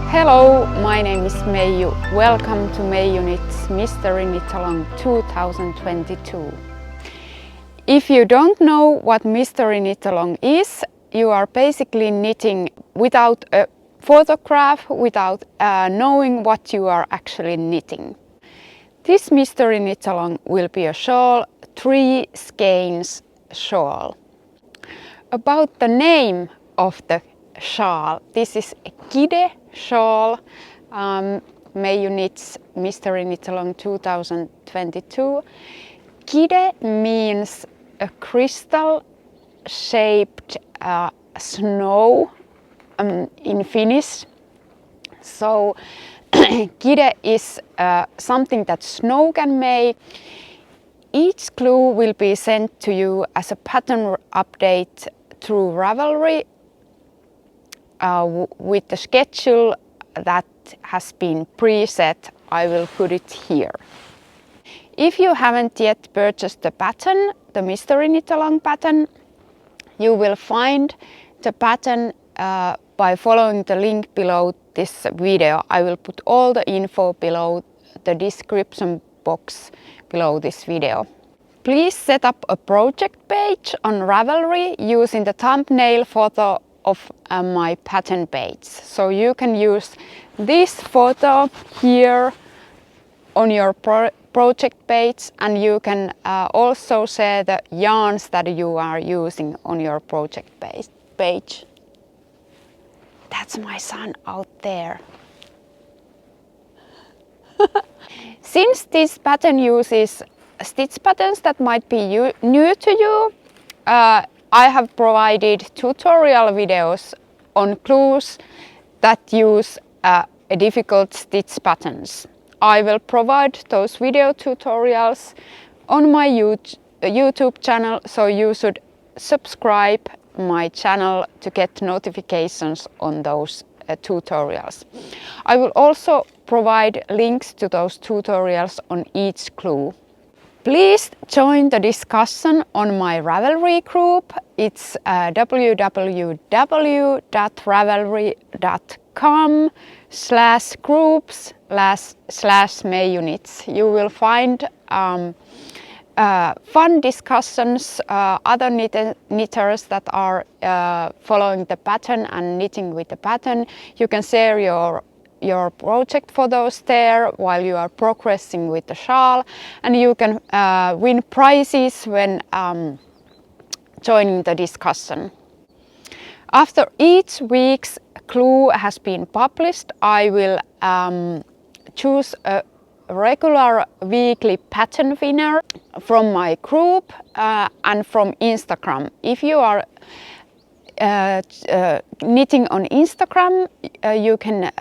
Hello, my name is Meiju. Welcome to Meiju Knits Mystery Knit Along 2022. If you don't know what Mystery Knit Along is, you are basically knitting without a photograph, without knowing what you are actually knitting. This Mystery Knit Along will be a shawl, 3 skeins shawl. About the name of the shawl, this is a Kide Shawl Meiju Knits Mystery Knit Along 2022. Kide means a crystal shaped snow in Finnish. So Kide is something that snow can make. Each clue will be sent to you as a pattern update through Ravelry with the schedule that has been preset. I will put it here. If you haven't yet purchased the pattern, the Mystery Knit Along pattern, you will find the pattern by following the link below this video. I will put all the info below the description box below this video. Please set up a project page on Ravelry using the thumbnail photo of my pattern page. So you can use this photo here on your project page, and you can also share the yarns that you are using on your project page. That's my son out there. Since this pattern uses stitch patterns that might be new to you, I have provided tutorial videos on clues that use difficult stitch patterns. I will provide those video tutorials on my YouTube channel, so you should subscribe my channel to get notifications on those tutorials. I will also provide links to those tutorials on each clue. Please join the discussion on my Ravelry group. It's www.ravelry.com/groups/Meiju Knits. You will find fun discussions, other knitters that are following the pattern and knitting with the pattern. You can share your project photos there while you are progressing with the shawl, and you can win prizes when joining the discussion. After each week's clue has been published, I will choose a regular weekly pattern winner from my group and from Instagram. If you are knitting on Instagram, you can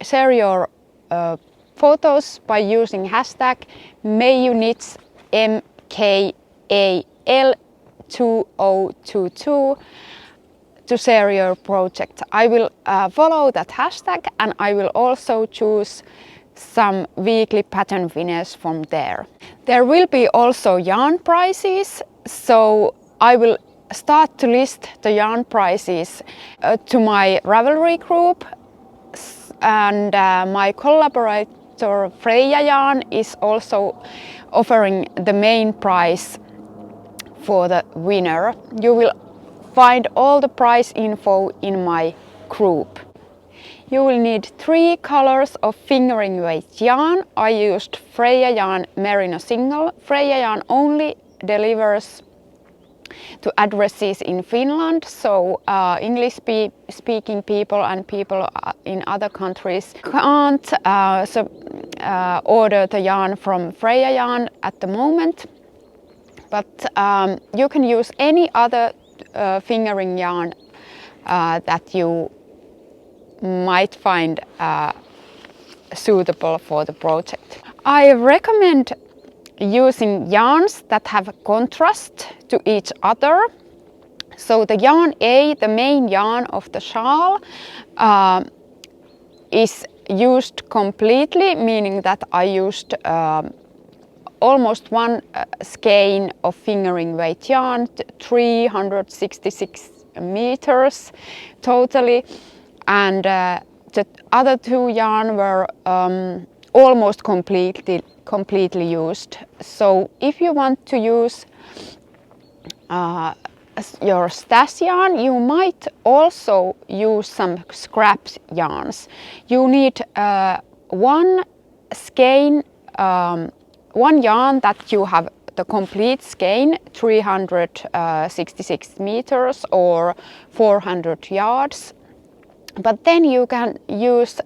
share your photos by using hashtag meijuknits MKAL 2022 to share your project. I will follow that hashtag, and I will also choose some weekly pattern winners from there. There will be also yarn prizes, so I will start to list the yarn prizes to my Ravelry group, and my collaborator Freya Yarn is also offering the main prize for the winner. You will find all the prize info in my Group. You will need 3 colors of fingering weight yarn. I used Freya yarn Merino Single. Freya yarn only delivers to addresses in Finland, so English speaking people and people in other countries can't order the yarn from Freya yarn at the moment, but you can use any other fingering yarn that you might find suitable for the project. I recommend using yarns that have contrast to each other. So the yarn A, the main yarn of the shawl, is used completely, meaning that I used almost 1 skein of fingering weight yarn, 366 meters totally, and the other 2 yarn were almost completely used. So if you want to use your stash yarn, you might also use some scrap yarns. You need 1 skein, 1 yarn that you have the complete skein, 366 meters or 400 yards. But then you can use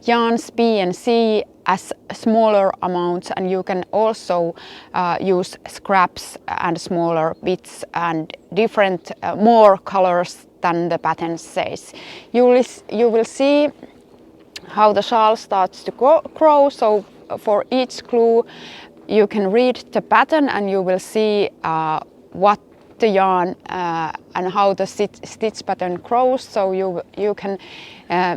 yarns B and C as smaller amounts, and you can also use scraps and smaller bits and different more colors than the pattern says. You will see how the shawl starts to grow. So for each clue you can read the pattern and you will see what the yarn and how the stitch pattern grows, so you can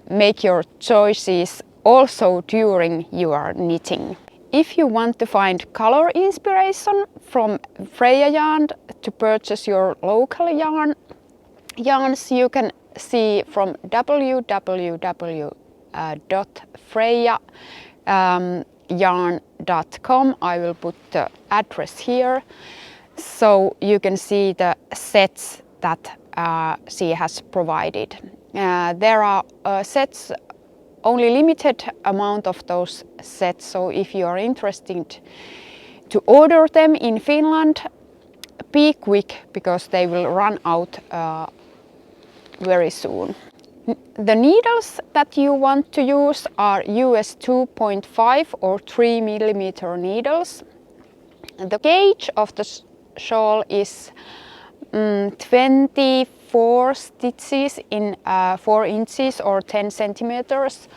make your choices also during your knitting. If you want to find color inspiration from Freya yarn to purchase your local yarns, you can see from www.freya.yarn.com. I will put the address here, so you can see the sets that she has provided. There are sets, only limited amount of those sets, so if you are interested to order them in Finland, be quick because they will run out very soon. The needles that you want to use are US 2.5 or 3 millimeter needles. The gauge of the shawl is 24 stitches in 4 inches or 10 centimeters.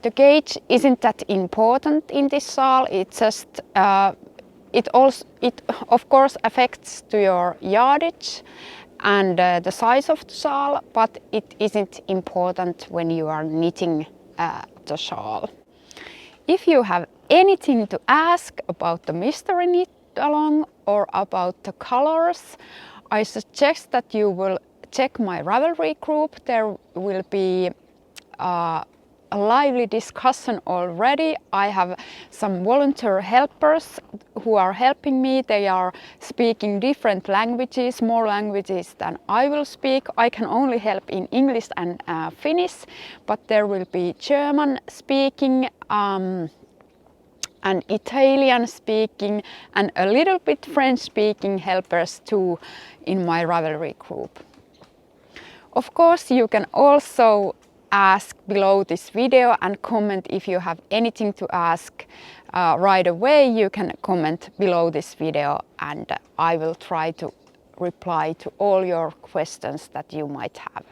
The gauge isn't that important in this shawl. It just it of course affects to your yardage and the size of the shawl, but it isn't important when you are knitting the shawl. If you have anything to ask about the mystery knit along or about the colors, I suggest that you will check my Ravelry group. There will be a lively discussion already. I have some volunteer helpers who are helping me. They are speaking different languages, more languages than I will speak. I can only help in English and Finnish, but there will be German speaking and Italian speaking and a little bit French speaking helpers too in my Ravelry group. Of course, you can also ask below this video and comment if you have anything to ask right away. You can comment below this video and I will try to reply to all your questions that you might have.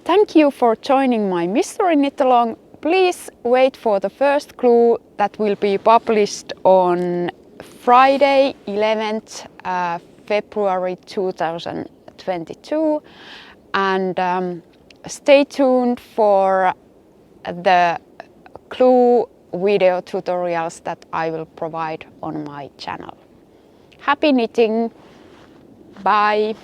Thank you for joining my mystery knit along. Please wait for the first clue that will be published on Friday 11th February 2022, and stay tuned for the clue video tutorials that I will provide on my channel. Happy knitting! Bye!